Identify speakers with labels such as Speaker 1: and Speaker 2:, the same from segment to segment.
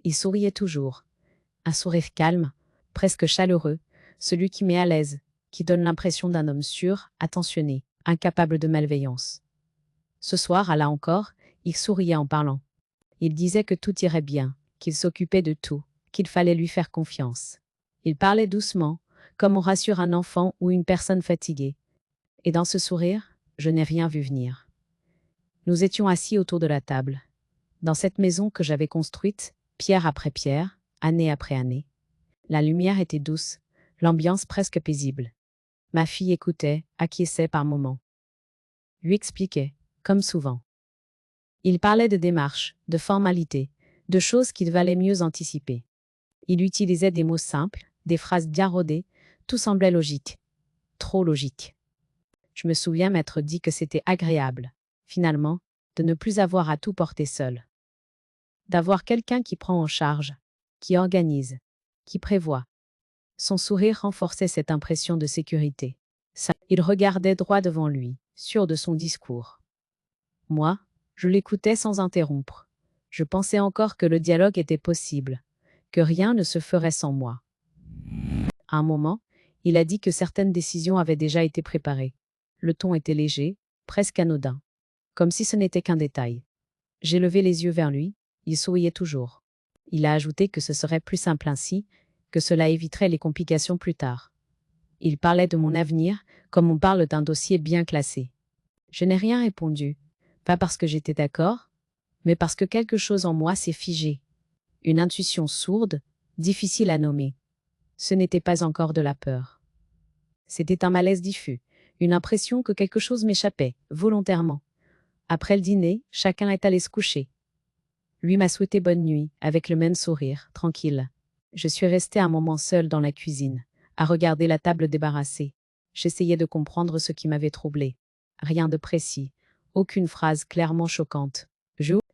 Speaker 1: Il souriait toujours. Un sourire calme, presque chaleureux, celui qui met à l'aise, qui donne l'impression d'un homme sûr, attentionné, incapable de malveillance. Ce soir, là encore, il souriait en parlant. Il disait que tout irait bien, qu'il s'occupait de tout, qu'il fallait lui faire confiance. Il parlait doucement, comme on rassure un enfant ou une personne fatiguée. Et dans ce sourire, je n'ai rien vu venir. Nous étions assis autour de la table, dans cette maison que j'avais construite, pierre après pierre, année après année. La lumière était douce, l'ambiance presque paisible. Ma fille écoutait, acquiesçait par moments. Lui expliquait, comme souvent. Il parlait de démarches, de formalités, de choses qu'il valait mieux anticiper. Il utilisait des mots simples, des phrases bien rodées, tout semblait logique. Trop logique. Je me souviens m'être dit que c'était agréable, finalement, de ne plus avoir à tout porter seul. D'avoir quelqu'un qui prend en charge, qui organise, qui prévoit. Son sourire renforçait cette impression de sécurité. Il regardait droit devant lui, sûr de son discours. Moi, je l'écoutais sans interrompre. Je pensais encore que le dialogue était possible, que rien ne se ferait sans moi. À un moment, il a dit que certaines décisions avaient déjà été préparées. Le ton était léger, presque anodin, comme si ce n'était qu'un détail. J'ai levé les yeux vers lui, il souriait toujours. Il a ajouté que ce serait plus simple ainsi, que cela éviterait les complications plus tard. Il parlait de mon avenir, comme on parle d'un dossier bien classé. Je n'ai rien répondu, pas parce que j'étais d'accord, mais parce que quelque chose en moi s'est figé. Une intuition sourde, difficile à nommer. Ce n'était pas encore de la peur. C'était un malaise diffus, une impression que quelque chose m'échappait, volontairement. Après le dîner, chacun est allé se coucher. Lui m'a souhaité bonne nuit, avec le même sourire, tranquille. Je suis restée un moment seule dans la cuisine, à regarder la table débarrassée. J'essayais de comprendre ce qui m'avait troublée. Rien de précis, aucune phrase clairement choquante.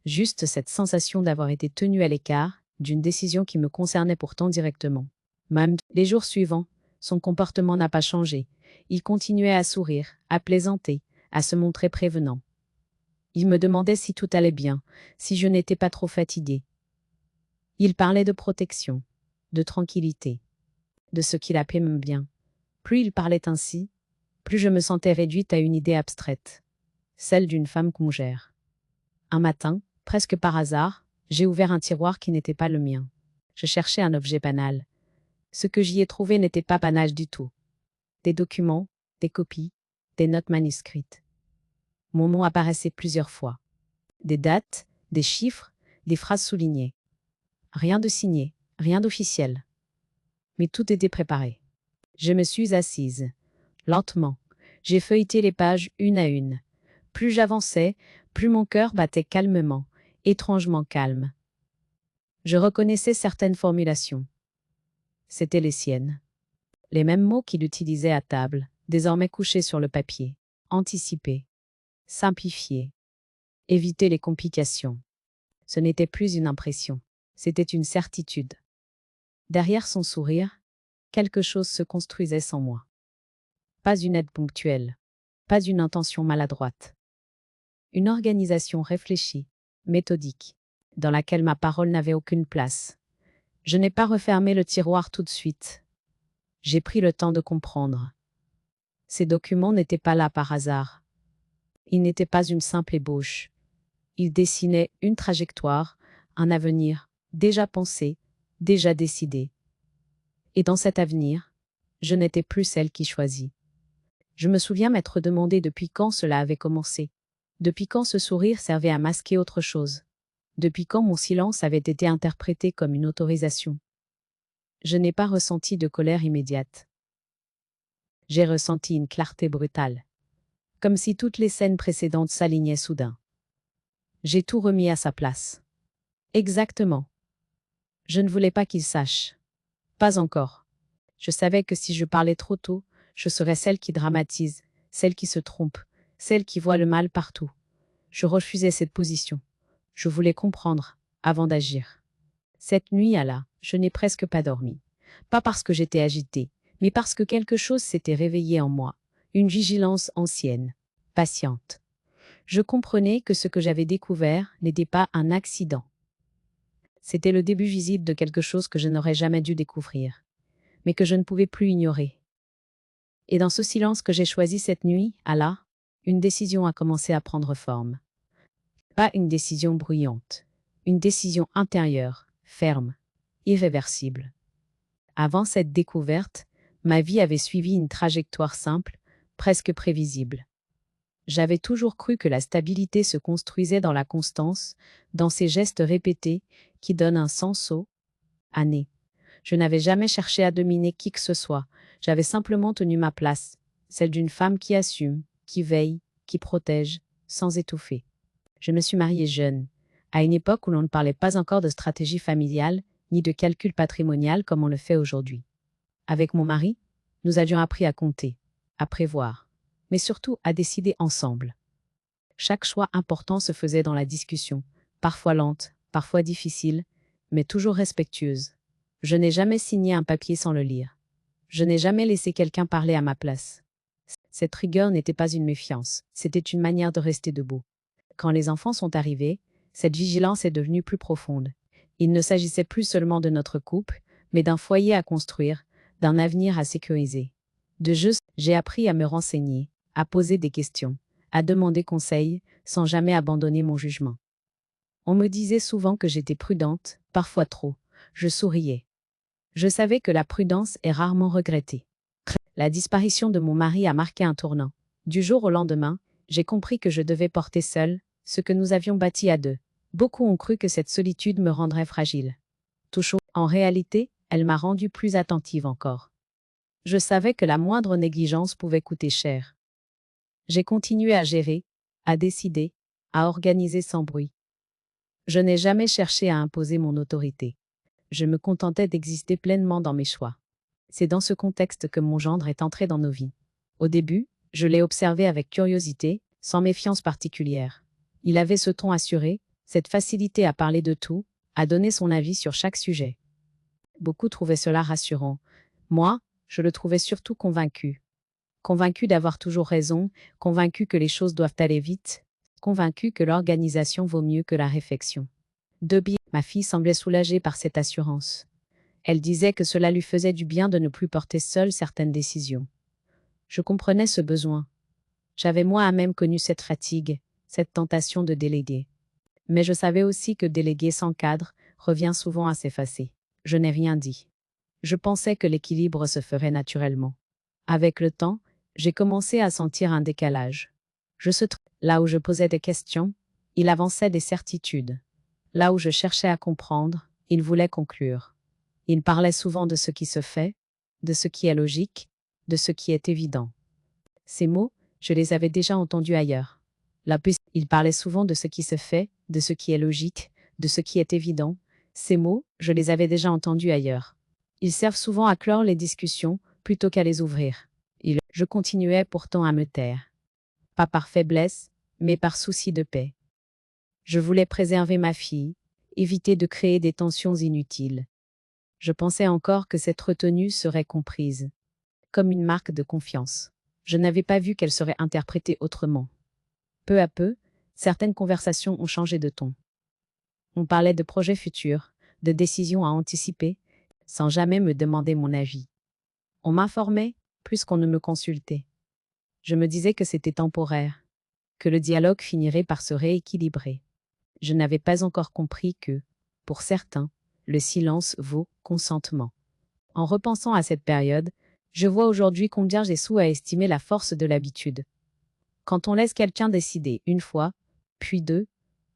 Speaker 1: Juste cette sensation d'avoir été tenue à l'écart d'une décision qui me concernait pourtant directement. Même les jours suivants, son comportement n'a pas changé. Il continuait à sourire, à plaisanter, à se montrer prévenant. Il me demandait si tout allait bien, si je n'étais pas trop fatiguée. Il parlait de protection, de tranquillité, de ce qu'il appelait mon bien. Plus il parlait ainsi, plus je me sentais réduite à une idée abstraite, celle d'une femme congère. Un matin, presque par hasard, j'ai ouvert un tiroir qui n'était pas le mien. Je cherchais un objet banal. Ce que j'y ai trouvé n'était pas banal du tout. Des documents, des copies, des notes manuscrites. Mon nom apparaissait plusieurs fois. Des dates, des chiffres, des phrases soulignées. Rien de signé, rien d'officiel. Mais tout était préparé. Je me suis assise. Lentement, j'ai feuilleté les pages une à une. Plus j'avançais, plus mon cœur battait calmement, étrangement calme. Je reconnaissais certaines formulations. C'étaient les siennes. Les mêmes mots qu'il utilisait à table, désormais couchés sur le papier. Anticiper, simplifier, éviter les complications. Ce n'était plus une impression, c'était une certitude. Derrière son sourire, quelque chose se construisait sans moi. Pas une aide ponctuelle, pas une intention maladroite. Une organisation réfléchie, méthodique, dans laquelle ma parole n'avait aucune place. Je n'ai pas refermé le tiroir tout de suite. J'ai pris le temps de comprendre. Ces documents n'étaient pas là par hasard. Ils n'étaient pas une simple ébauche. Ils dessinaient une trajectoire, un avenir, déjà pensé, déjà décidé. Et dans cet avenir, je n'étais plus celle qui choisit. Je me souviens m'être demandé depuis quand cela avait commencé, depuis quand ce sourire servait à masquer autre chose, depuis quand mon silence avait été interprété comme une autorisation. Je n'ai pas ressenti de colère immédiate. J'ai ressenti une clarté brutale, comme si toutes les scènes précédentes s'alignaient soudain. J'ai tout remis à sa place. Exactement. Je ne voulais pas qu'il sache. Pas encore. Je savais que si je parlais trop tôt, je serais celle qui dramatise, celle qui se trompe, celle qui voit le mal partout. Je refusais cette position. Je voulais comprendre, avant d'agir. Cette nuit-là, je n'ai presque pas dormi. Pas parce que j'étais agitée, mais parce que quelque chose s'était réveillé en moi, une vigilance ancienne, patiente. Je comprenais que ce que j'avais découvert n'était pas un accident. C'était le début visible de quelque chose que je n'aurais jamais dû découvrir, mais que je ne pouvais plus ignorer. Et dans ce silence que j'ai choisi cette nuit, Allah, une décision a commencé à prendre forme. Pas une décision bruyante, une décision intérieure, ferme, irréversible. Avant cette découverte, ma vie avait suivi une trajectoire simple, presque prévisible. J'avais toujours cru que la stabilité se construisait dans la constance, dans ces gestes répétés qui donnent un sens aux années. Je n'avais jamais cherché à dominer qui que ce soit, j'avais simplement tenu ma place, celle d'une femme qui assume, qui veille, qui protège, sans étouffer. Je me suis mariée jeune, à une époque où l'on ne parlait pas encore de stratégie familiale, ni de calcul patrimonial comme on le fait aujourd'hui. Avec mon mari, nous avions appris à compter, à prévoir, mais surtout à décider ensemble. Chaque choix important se faisait dans la discussion, parfois lente, parfois difficile, mais toujours respectueuse. Je n'ai jamais signé un papier sans le lire. Je n'ai jamais laissé quelqu'un parler à ma place. Cette rigueur n'était pas une méfiance, c'était une manière de rester debout. Quand les enfants sont arrivés, cette vigilance est devenue plus profonde. Il ne s'agissait plus seulement de notre couple, mais d'un foyer à construire, d'un avenir à sécuriser. De juste, j'ai appris à me renseigner, à poser des questions, à demander conseil, sans jamais abandonner mon jugement. On me disait souvent que j'étais prudente, parfois trop. Je souriais. Je savais que la prudence est rarement regrettée. La disparition de mon mari a marqué un tournant. Du jour au lendemain, j'ai compris que je devais porter seule ce que nous avions bâti à deux. Beaucoup ont cru que cette solitude me rendrait fragile. Touchant, en réalité, elle m'a rendue plus attentive encore. Je savais que la moindre négligence pouvait coûter cher. J'ai continué à gérer, à décider, à organiser sans bruit. Je n'ai jamais cherché à imposer mon autorité. Je me contentais d'exister pleinement dans mes choix. C'est dans ce contexte que mon gendre est entré dans nos vies. Au début, je l'ai observé avec curiosité, sans méfiance particulière. Il avait ce ton assuré, cette facilité à parler de tout, à donner son avis sur chaque sujet. Beaucoup trouvaient cela rassurant. Moi, je le trouvais surtout convaincu. Convaincu d'avoir toujours raison, convaincu que les choses doivent aller vite, convaincu que l'organisation vaut mieux que la réflexion. Debbie, ma fille, semblait soulagée par cette assurance. Elle disait que cela lui faisait du bien de ne plus porter seule certaines décisions. Je comprenais ce besoin. J'avais moi-même connu cette fatigue, cette tentation de déléguer. Mais je savais aussi que déléguer sans cadre revient souvent à s'effacer. Je n'ai rien dit. Je pensais que l'équilibre se ferait naturellement. Avec le temps, j'ai commencé à sentir un décalage. Là où je posais des questions, il avançait des certitudes. Là où je cherchais à comprendre, il voulait conclure. Il parlait souvent de ce qui se fait, de ce qui est logique, de ce qui est évident. Ces mots, je les avais déjà entendus ailleurs. Il parlait souvent de ce qui se fait, de ce qui est logique, de ce qui est évident. Ces mots, je les avais déjà entendus ailleurs. Ils servent souvent à clore les discussions, plutôt qu'à les ouvrir. Je continuais pourtant à me taire. Pas par faiblesse, mais par souci de paix. Je voulais préserver ma fille, éviter de créer des tensions inutiles. Je pensais encore que cette retenue serait comprise, comme une marque de confiance. Je n'avais pas vu qu'elle serait interprétée autrement. Peu à peu, certaines conversations ont changé de ton. On parlait de projets futurs, de décisions à anticiper, sans jamais me demander mon avis. On m'informait, plus qu'on ne me consultait. Je me disais que c'était temporaire, que le dialogue finirait par se rééquilibrer. Je n'avais pas encore compris que, pour certains, le silence vaut consentement. En repensant à cette période, je vois aujourd'hui combien j'ai sous-estimé la force de l'habitude. Quand on laisse quelqu'un décider une fois, puis deux,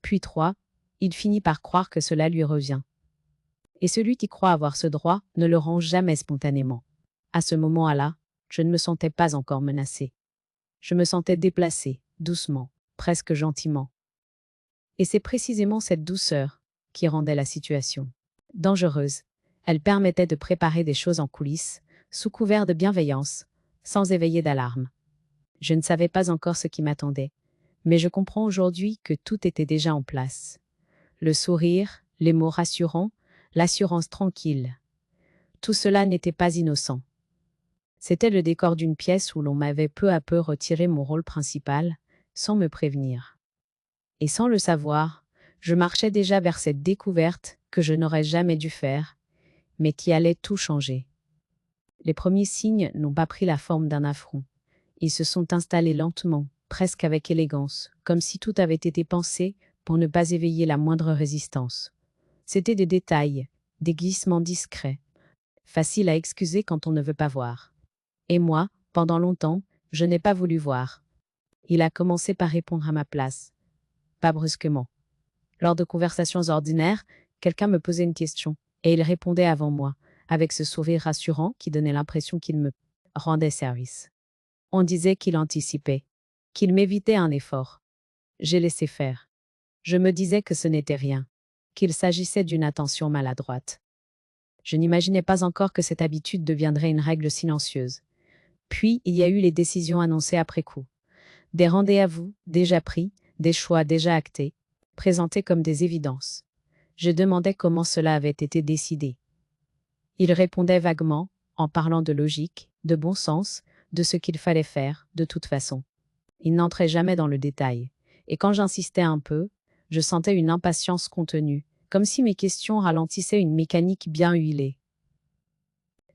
Speaker 1: puis trois, il finit par croire que cela lui revient. Et celui qui croit avoir ce droit ne le rend jamais spontanément. À ce moment-là, je ne me sentais pas encore menacée. Je me sentais déplacée, doucement, presque gentiment. Et c'est précisément cette douceur qui rendait la situation dangereuse. Elle permettait de préparer des choses en coulisses, sous couvert de bienveillance, sans éveiller d'alarme. Je ne savais pas encore ce qui m'attendait, mais je comprends aujourd'hui que tout était déjà en place. Le sourire, les mots rassurants, l'assurance tranquille. Tout cela n'était pas innocent. C'était le décor d'une pièce où l'on m'avait peu à peu retiré mon rôle principal, sans me prévenir. Et sans le savoir, je marchais déjà vers cette découverte, que je n'aurais jamais dû faire, mais qui allait tout changer. Les premiers signes n'ont pas pris la forme d'un affront. Ils se sont installés lentement, presque avec élégance, comme si tout avait été pensé pour ne pas éveiller la moindre résistance. C'étaient des détails, des glissements discrets, faciles à excuser quand on ne veut pas voir. Et moi, pendant longtemps, je n'ai pas voulu voir. Il a commencé par répondre à ma place, pas brusquement. Lors de conversations ordinaires, quelqu'un me posait une question, et il répondait avant moi, avec ce sourire rassurant qui donnait l'impression qu'il me rendait service. On disait qu'il anticipait, qu'il m'évitait un effort. J'ai laissé faire. Je me disais que ce n'était rien, qu'il s'agissait d'une attention maladroite. Je n'imaginais pas encore que cette habitude deviendrait une règle silencieuse. Puis, il y a eu les décisions annoncées après coup. Des rendez-vous déjà pris, des choix déjà actés, présentés comme des évidences. Je demandais comment cela avait été décidé. Il répondait vaguement, en parlant de logique, de bon sens, de ce qu'il fallait faire, de toute façon. Il n'entrait jamais dans le détail. Et quand j'insistais un peu, je sentais une impatience contenue, comme si mes questions ralentissaient une mécanique bien huilée.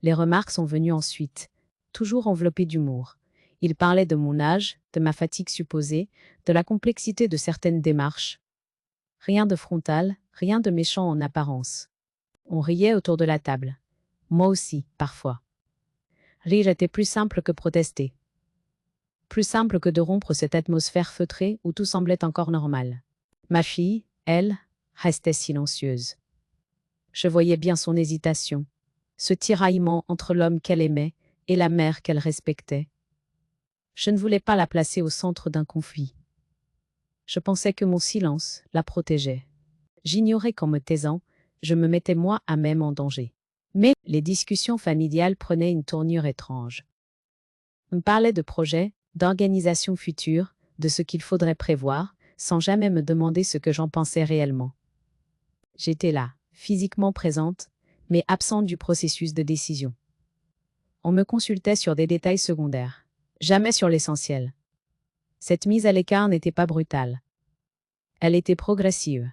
Speaker 1: Les remarques sont venues ensuite, toujours enveloppées d'humour. Il parlait de mon âge, de ma fatigue supposée, de la complexité de certaines démarches. Rien de frontal, rien de méchant en apparence. On riait autour de la table. Moi aussi, parfois. Rire était plus simple que protester. Plus simple que de rompre cette atmosphère feutrée où tout semblait encore normal. Ma fille, elle, restait silencieuse. Je voyais bien son hésitation, ce tiraillement entre l'homme qu'elle aimait et la mère qu'elle respectait. Je ne voulais pas la placer au centre d'un conflit. Je pensais que mon silence la protégeait. J'ignorais qu'en me taisant, je me mettais moi à même en danger. Mais les discussions familiales prenaient une tournure étrange. On me parlait de projets, d'organisation future, de ce qu'il faudrait prévoir, sans jamais me demander ce que j'en pensais réellement. J'étais là, physiquement présente, mais absente du processus de décision. On me consultait sur des détails secondaires, jamais sur l'essentiel. Cette mise à l'écart n'était pas brutale. Elle était progressive,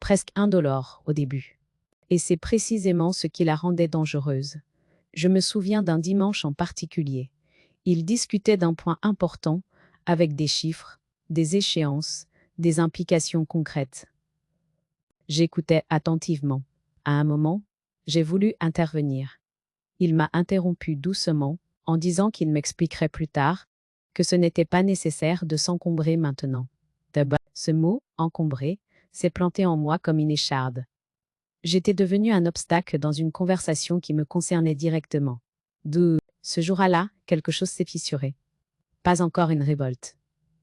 Speaker 1: presque indolore au début. Et c'est précisément ce qui la rendait dangereuse. Je me souviens d'un dimanche en particulier. Il discutait d'un point important, avec des chiffres, des échéances, des implications concrètes. J'écoutais attentivement. À un moment, j'ai voulu intervenir. Il m'a interrompu doucement, en disant qu'il m'expliquerait plus tard, que ce n'était pas nécessaire de s'encombrer maintenant. D'abord, ce mot, encombrer, s'est planté en moi comme une écharde. J'étais devenu un obstacle dans une conversation qui me concernait directement. D'où, ce jour-là, quelque chose s'est fissuré. Pas encore une révolte.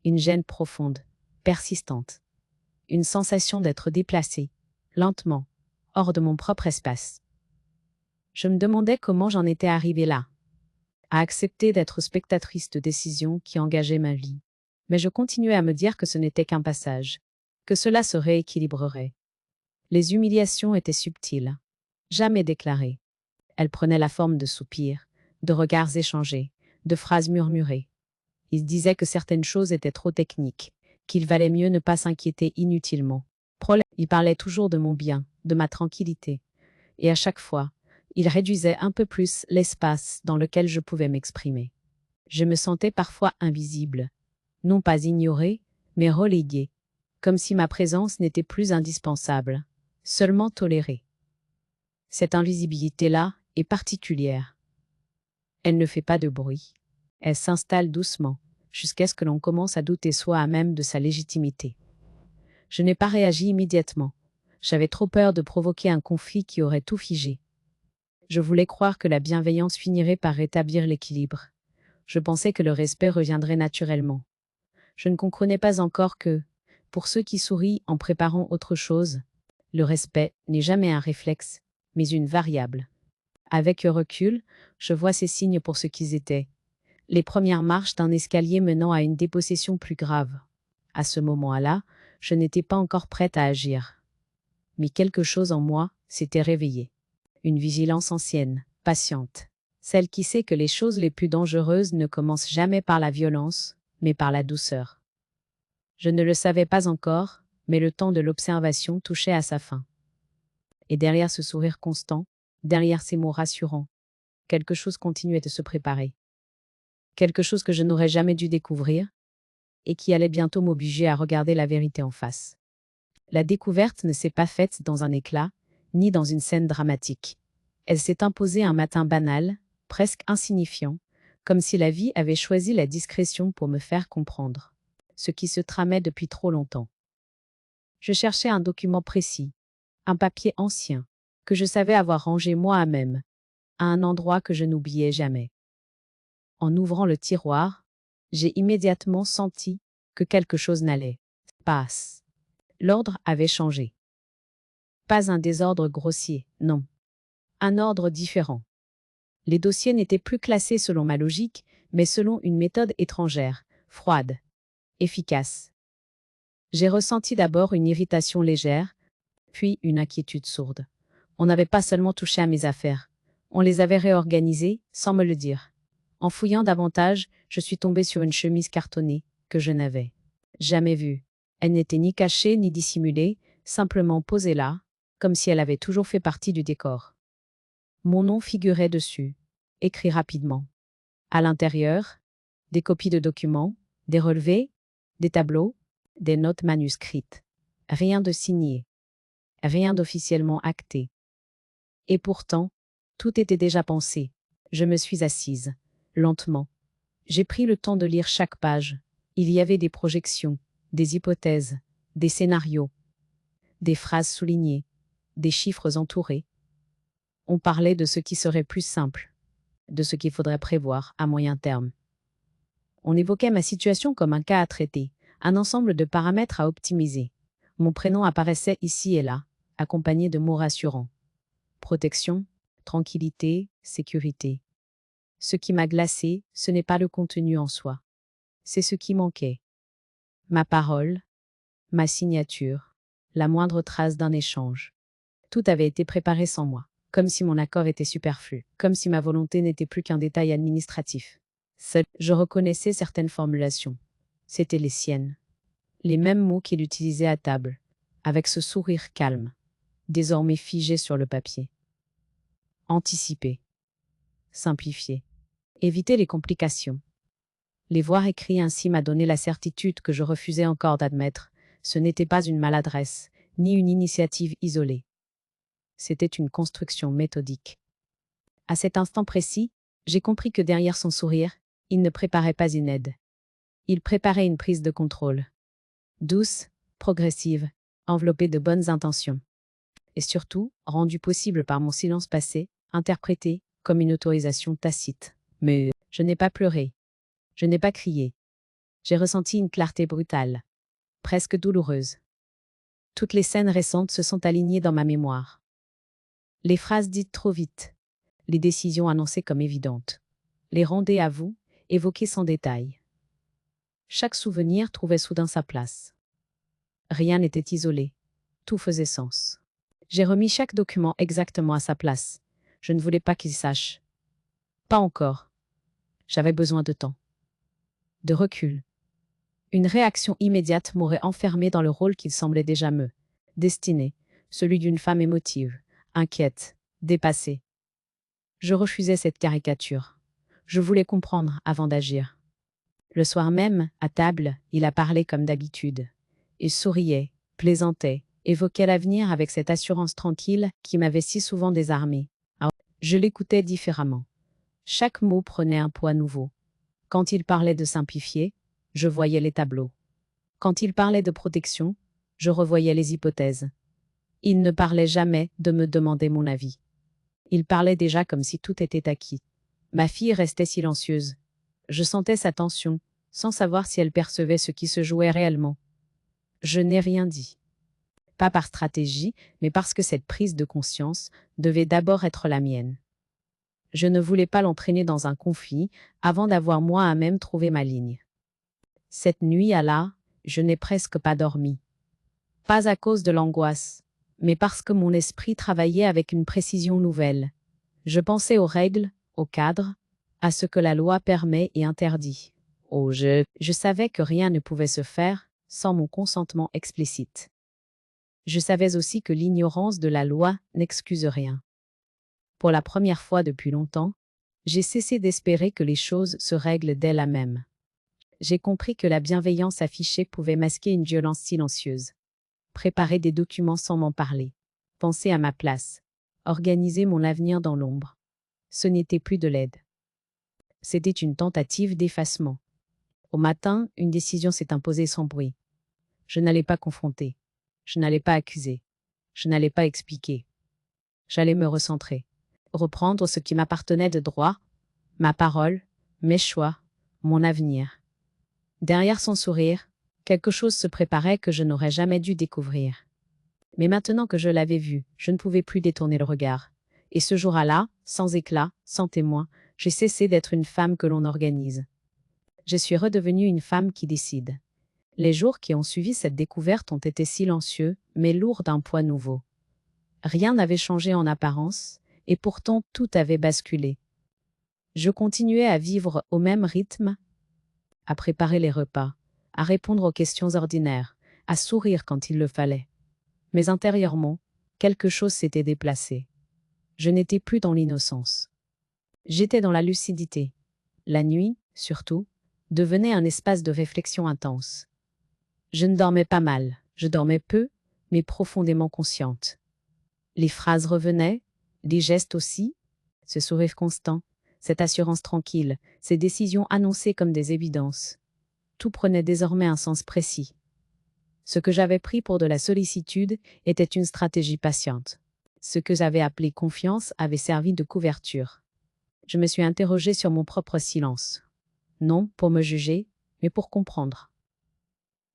Speaker 1: Une gêne profonde, persistante. Une sensation d'être déplacé, lentement, hors de mon propre espace. Je me demandais comment j'en étais arrivée là, à accepter d'être spectatrice de décisions qui engageaient ma vie. Mais je continuais à me dire que ce n'était qu'un passage, que cela se rééquilibrerait. Les humiliations étaient subtiles, jamais déclarées. Elles prenaient la forme de soupirs, de regards échangés, de phrases murmurées. Il disait que certaines choses étaient trop techniques, qu'il valait mieux ne pas s'inquiéter inutilement. Il parlait toujours de mon bien, de ma tranquillité. Et à chaque fois, il réduisait un peu plus l'espace dans lequel je pouvais m'exprimer. Je me sentais parfois invisible, non pas ignorée, mais reléguée, comme si ma présence n'était plus indispensable, seulement tolérée. Cette invisibilité-là est particulière. Elle ne fait pas de bruit. Elle s'installe doucement, jusqu'à ce que l'on commence à douter soi à même de sa légitimité. Je n'ai pas réagi immédiatement. J'avais trop peur de provoquer un conflit qui aurait tout figé. Je voulais croire que la bienveillance finirait par rétablir l'équilibre. Je pensais que le respect reviendrait naturellement. Je ne comprenais pas encore que, pour ceux qui sourient en préparant autre chose, le respect n'est jamais un réflexe, mais une variable. Avec le recul, je vois ces signes pour ce qu'ils étaient. Les premières marches d'un escalier menant à une dépossession plus grave. À ce moment-là, je n'étais pas encore prête à agir. Mais quelque chose en moi s'était réveillé. Une vigilance ancienne, patiente. Celle qui sait que les choses les plus dangereuses ne commencent jamais par la violence, mais par la douceur. Je ne le savais pas encore, mais le temps de l'observation touchait à sa fin. Et derrière ce sourire constant, derrière ces mots rassurants, quelque chose continuait de se préparer. Quelque chose que je n'aurais jamais dû découvrir, et qui allait bientôt m'obliger à regarder la vérité en face. La découverte ne s'est pas faite dans un éclat, ni dans une scène dramatique. Elle s'est imposée un matin banal, presque insignifiant, comme si la vie avait choisi la discrétion pour me faire comprendre ce qui se tramait depuis trop longtemps. Je cherchais un document précis, un papier ancien, que je savais avoir rangé moi-même, à un endroit que je n'oubliais jamais. En ouvrant le tiroir, j'ai immédiatement senti que quelque chose n'allait pas. L'ordre avait changé. Pas un désordre grossier, non. Un ordre différent. Les dossiers n'étaient plus classés selon ma logique, mais selon une méthode étrangère, froide, efficace. J'ai ressenti d'abord une irritation légère, puis une inquiétude sourde. On n'avait pas seulement touché à mes affaires, on les avait réorganisées sans me le dire. En fouillant davantage, je suis tombée sur une chemise cartonnée que je n'avais jamais vue. Elle n'était ni cachée ni dissimulée, simplement posée là, comme si elle avait toujours fait partie du décor. Mon nom figurait dessus, écrit rapidement. À l'intérieur, des copies de documents, des relevés, des tableaux, des notes manuscrites. Rien de signé. Rien d'officiellement acté. Et pourtant, tout était déjà pensé. Je me suis assise, lentement. J'ai pris le temps de lire chaque page. Il y avait des projections, des hypothèses, des scénarios, des phrases soulignées, des chiffres entourés. On parlait de ce qui serait plus simple, de ce qu'il faudrait prévoir à moyen terme. On évoquait ma situation comme un cas à traiter, un ensemble de paramètres à optimiser. Mon prénom apparaissait ici et là, accompagné de mots rassurants. Protection, tranquillité, sécurité. Ce qui m'a glacé, ce n'est pas le contenu en soi. C'est ce qui manquait. Ma parole, ma signature, la moindre trace d'un échange. Tout avait été préparé sans moi, comme si mon accord était superflu, comme si ma volonté n'était plus qu'un détail administratif. Seul, je reconnaissais certaines formulations. C'étaient les siennes. Les mêmes mots qu'il utilisait à table, avec ce sourire calme, désormais figé sur le papier. Anticiper. Simplifier. Éviter les complications. Les voir écrits ainsi m'a donné la certitude que je refusais encore d'admettre. Ce n'était pas une maladresse, ni une initiative isolée. C'était une construction méthodique. À cet instant précis, j'ai compris que derrière son sourire, il ne préparait pas une aide. Il préparait une prise de contrôle. Douce, progressive, enveloppée de bonnes intentions. Et surtout, rendue possible par mon silence passé, interprété comme une autorisation tacite. Mais je n'ai pas pleuré. Je n'ai pas crié. J'ai ressenti une clarté brutale, presque douloureuse. Toutes les scènes récentes se sont alignées dans ma mémoire. Les phrases dites trop vite, les décisions annoncées comme évidentes, les rendez-vous évoqués sans détail. Chaque souvenir trouvait soudain sa place. Rien n'était isolé, tout faisait sens. J'ai remis chaque document exactement à sa place. Je ne voulais pas qu'il sache. Pas encore. J'avais besoin de temps. De recul. Une réaction immédiate m'aurait enfermée dans le rôle qu'il semblait déjà me destiner, celui d'une femme émotive, inquiète, dépassée. Je refusais cette caricature. Je voulais comprendre avant d'agir. Le soir même, à table, il a parlé comme d'habitude. Il souriait, plaisantait, évoquait l'avenir avec cette assurance tranquille qui m'avait si souvent désarmée. Je l'écoutais différemment. Chaque mot prenait un poids nouveau. Quand il parlait de simplifier, je voyais les tableaux. Quand il parlait de protection, je revoyais les hypothèses. Il ne parlait jamais de me demander mon avis. Il parlait déjà comme si tout était acquis. Ma fille restait silencieuse. Je sentais sa tension, sans savoir si elle percevait ce qui se jouait réellement. Je n'ai rien dit. Pas par stratégie, mais parce que cette prise de conscience devait d'abord être la mienne. Je ne voulais pas l'entraîner dans un conflit avant d'avoir moi-même trouvé ma ligne. Cette nuit-là, je n'ai presque pas dormi. Pas à cause de l'angoisse, mais parce que mon esprit travaillait avec une précision nouvelle. Je pensais aux règles, au cadre, à ce que la loi permet et interdit. Je savais que rien ne pouvait se faire sans mon consentement explicite. Je savais aussi que l'ignorance de la loi n'excuse rien. Pour la première fois depuis longtemps, j'ai cessé d'espérer que les choses se règlent d'elles-mêmes. J'ai compris que la bienveillance affichée pouvait masquer une violence silencieuse. Préparer des documents sans m'en parler. Penser à ma place. Organiser mon avenir dans l'ombre. Ce n'était plus de l'aide. C'était une tentative d'effacement. Au matin, une décision s'est imposée sans bruit. Je n'allais pas confronter. Je n'allais pas accuser. Je n'allais pas expliquer. J'allais me recentrer. Reprendre ce qui m'appartenait de droit, ma parole, mes choix, mon avenir. Derrière son sourire, quelque chose se préparait que je n'aurais jamais dû découvrir. Mais maintenant que je l'avais vu, je ne pouvais plus détourner le regard. Et ce jour-là, sans éclat, sans témoin, j'ai cessé d'être une femme que l'on organise. Je suis redevenue une femme qui décide. Les jours qui ont suivi cette découverte ont été silencieux, mais lourds d'un poids nouveau. Rien n'avait changé en apparence, et pourtant tout avait basculé. Je continuais à vivre au même rythme, à préparer les repas, à répondre aux questions ordinaires, à sourire quand il le fallait. Mais intérieurement, quelque chose s'était déplacé. Je n'étais plus dans l'innocence. J'étais dans la lucidité. La nuit, surtout, devenait un espace de réflexion intense. Je ne dormais pas mal, je dormais peu, mais profondément consciente. Les phrases revenaient, les gestes aussi, ce sourire constant, cette assurance tranquille, ces décisions annoncées comme des évidences. Tout prenait désormais un sens précis. Ce que j'avais pris pour de la sollicitude était une stratégie patiente. Ce que j'avais appelé confiance avait servi de couverture. Je me suis interrogée sur mon propre silence. Non pour me juger, mais pour comprendre.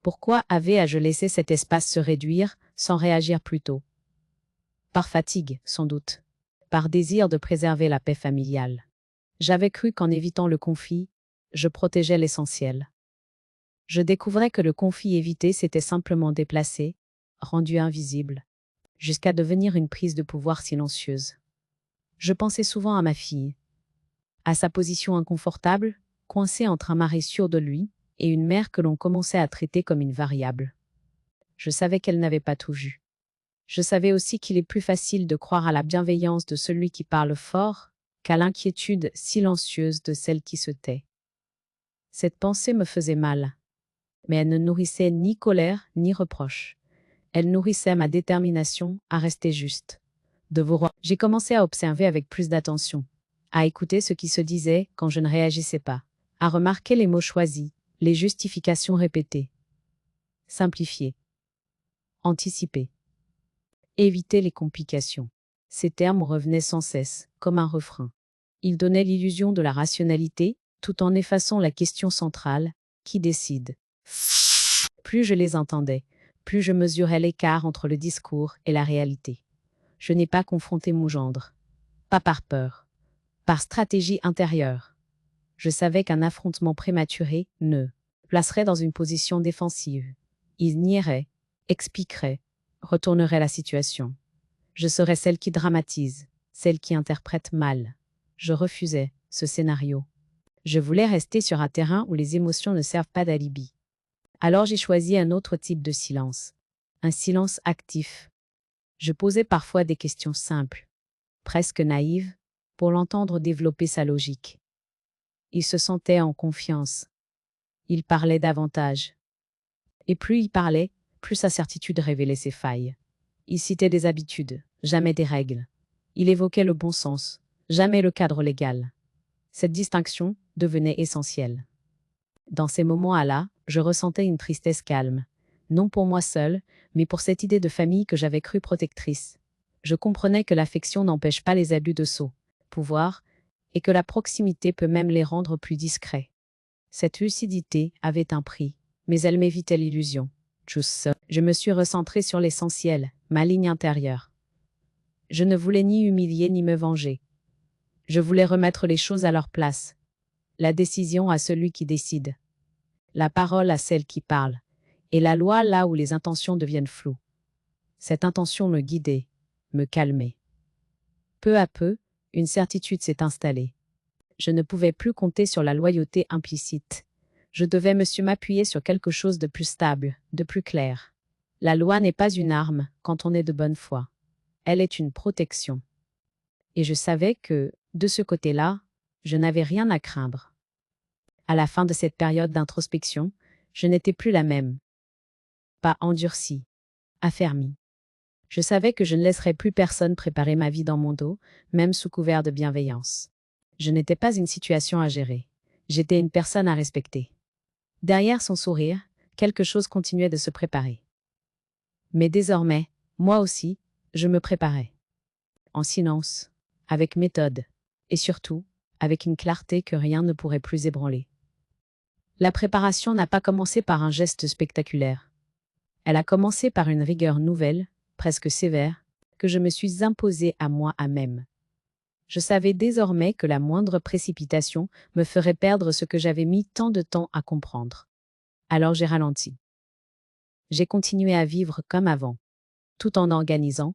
Speaker 1: Pourquoi avais-je laissé cet espace se réduire sans réagir plus tôt? Par fatigue, sans doute. Par désir de préserver la paix familiale. J'avais cru qu'en évitant le conflit, je protégeais l'essentiel. Je découvrais que le conflit évité s'était simplement déplacé, rendu invisible, jusqu'à devenir une prise de pouvoir silencieuse. Je pensais souvent à ma fille, à sa position inconfortable, coincée entre un mari sûr de lui et une mère que l'on commençait à traiter comme une variable. Je savais qu'elle n'avait pas tout vu. Je savais aussi qu'il est plus facile de croire à la bienveillance de celui qui parle fort qu'à l'inquiétude silencieuse de celle qui se tait. Cette pensée me faisait mal, mais elle ne nourrissait ni colère ni reproche. Elle nourrissait ma détermination à rester juste. J'ai commencé à observer avec plus d'attention, à écouter ce qui se disait quand je ne réagissais pas, à remarquer les mots choisis, les justifications répétées. Simplifier. Anticiper. Éviter les complications. Ces termes revenaient sans cesse, comme un refrain. Ils donnaient l'illusion de la rationalité, tout en effaçant la question centrale, qui décide? Plus je les entendais, plus je mesurais l'écart entre le discours et la réalité. Je n'ai pas confronté mon gendre. Pas par peur. Par stratégie intérieure. Je savais qu'un affrontement prématuré ne placerait dans une position défensive. Il nierait, expliquerait, retournerait la situation. Je serais celle qui dramatise, celle qui interprète mal. Je refusais ce scénario. Je voulais rester sur un terrain où les émotions ne servent pas d'alibi. Alors j'ai choisi un autre type de silence. Un silence actif. Je posais parfois des questions simples, presque naïves, pour l'entendre développer sa logique. Il se sentait en confiance. Il parlait davantage. Et plus il parlait, plus sa certitude révélait ses failles. Il citait des habitudes, jamais des règles. Il évoquait le bon sens, jamais le cadre légal. Cette distinction devenait essentielle. Dans ces moments-là, je ressentais une tristesse calme, non pour moi seule, mais pour cette idée de famille que j'avais crue protectrice. Je comprenais que l'affection n'empêche pas les abus de sceau, pouvoir, et que la proximité peut même les rendre plus discrets. Cette lucidité avait un prix, mais elle m'évitait l'illusion. Je me suis recentrée sur l'essentiel, ma ligne intérieure. Je ne voulais ni humilier ni me venger. Je voulais remettre les choses à leur place. La décision à celui qui décide. La parole à celle qui parle. Et la loi là où les intentions deviennent floues. Cette intention me guidait, me calmait. Peu à peu, une certitude s'est installée. Je ne pouvais plus compter sur la loyauté implicite. Je devais m'appuyer sur quelque chose de plus stable, de plus clair. La loi n'est pas une arme quand on est de bonne foi. Elle est une protection. Et je savais que, de ce côté-là, je n'avais rien à craindre. À la fin de cette période d'introspection, je n'étais plus la même. Pas endurcie, affermie. Je savais que je ne laisserais plus personne préparer ma vie dans mon dos, même sous couvert de bienveillance. Je n'étais pas une situation à gérer. J'étais une personne à respecter. Derrière son sourire, quelque chose continuait de se préparer. Mais désormais, moi aussi, je me préparais. En silence, avec méthode, et surtout, avec une clarté que rien ne pourrait plus ébranler. La préparation n'a pas commencé par un geste spectaculaire. Elle a commencé par une rigueur nouvelle, presque sévère, que je me suis imposée à moi-même. Je savais désormais que la moindre précipitation me ferait perdre ce que j'avais mis tant de temps à comprendre. Alors j'ai ralenti. J'ai continué à vivre comme avant, tout en organisant,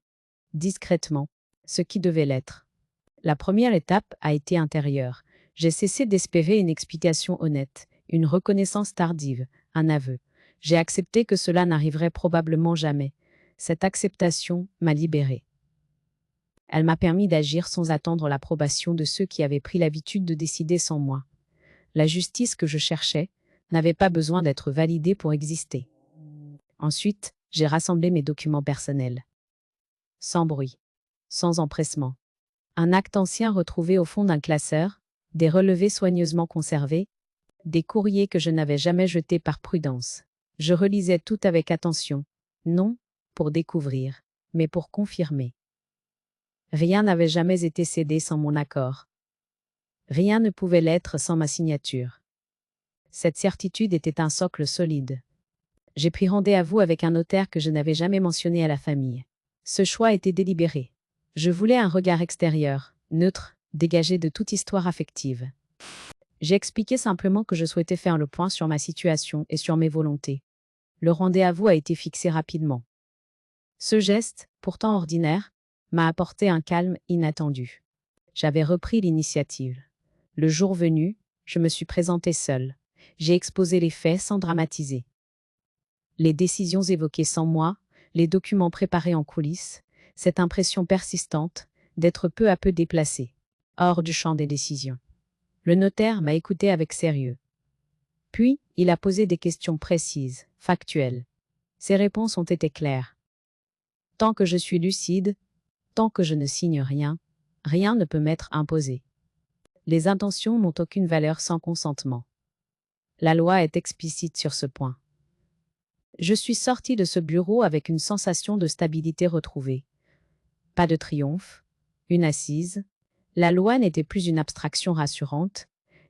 Speaker 1: discrètement, ce qui devait l'être. La première étape a été intérieure. J'ai cessé d'espérer une explication honnête, une reconnaissance tardive, un aveu. J'ai accepté que cela n'arriverait probablement jamais. Cette acceptation m'a libérée. Elle m'a permis d'agir sans attendre l'approbation de ceux qui avaient pris l'habitude de décider sans moi. La justice que je cherchais n'avait pas besoin d'être validée pour exister. Ensuite, j'ai rassemblé mes documents personnels. Sans bruit, sans empressement. Un acte ancien retrouvé au fond d'un classeur, des relevés soigneusement conservés, des courriers que je n'avais jamais jetés par prudence. Je relisais tout avec attention, non pour découvrir, mais pour confirmer. Rien n'avait jamais été cédé sans mon accord. Rien ne pouvait l'être sans ma signature. Cette certitude était un socle solide. J'ai pris rendez-vous avec un notaire que je n'avais jamais mentionné à la famille. Ce choix était délibéré. Je voulais un regard extérieur, neutre, dégagé de toute histoire affective. J'ai expliqué simplement que je souhaitais faire le point sur ma situation et sur mes volontés. Le rendez-vous a été fixé rapidement. Ce geste, pourtant ordinaire, m'a apporté un calme inattendu. J'avais repris l'initiative. Le jour venu, je me suis présentée seule. J'ai exposé les faits sans dramatiser. Les décisions évoquées sans moi, les documents préparés en coulisses, cette impression persistante d'être peu à peu déplacée, hors du champ des décisions. Le notaire m'a écouté avec sérieux. Puis, il a posé des questions précises, factuelles. Ses réponses ont été claires. Tant que je suis lucide, tant que je ne signe rien, rien ne peut m'être imposé. Les intentions n'ont aucune valeur sans consentement. La loi est explicite sur ce point. Je suis sortie de ce bureau avec une sensation de stabilité retrouvée. Pas de triomphe, une assise. La loi n'était plus une abstraction rassurante,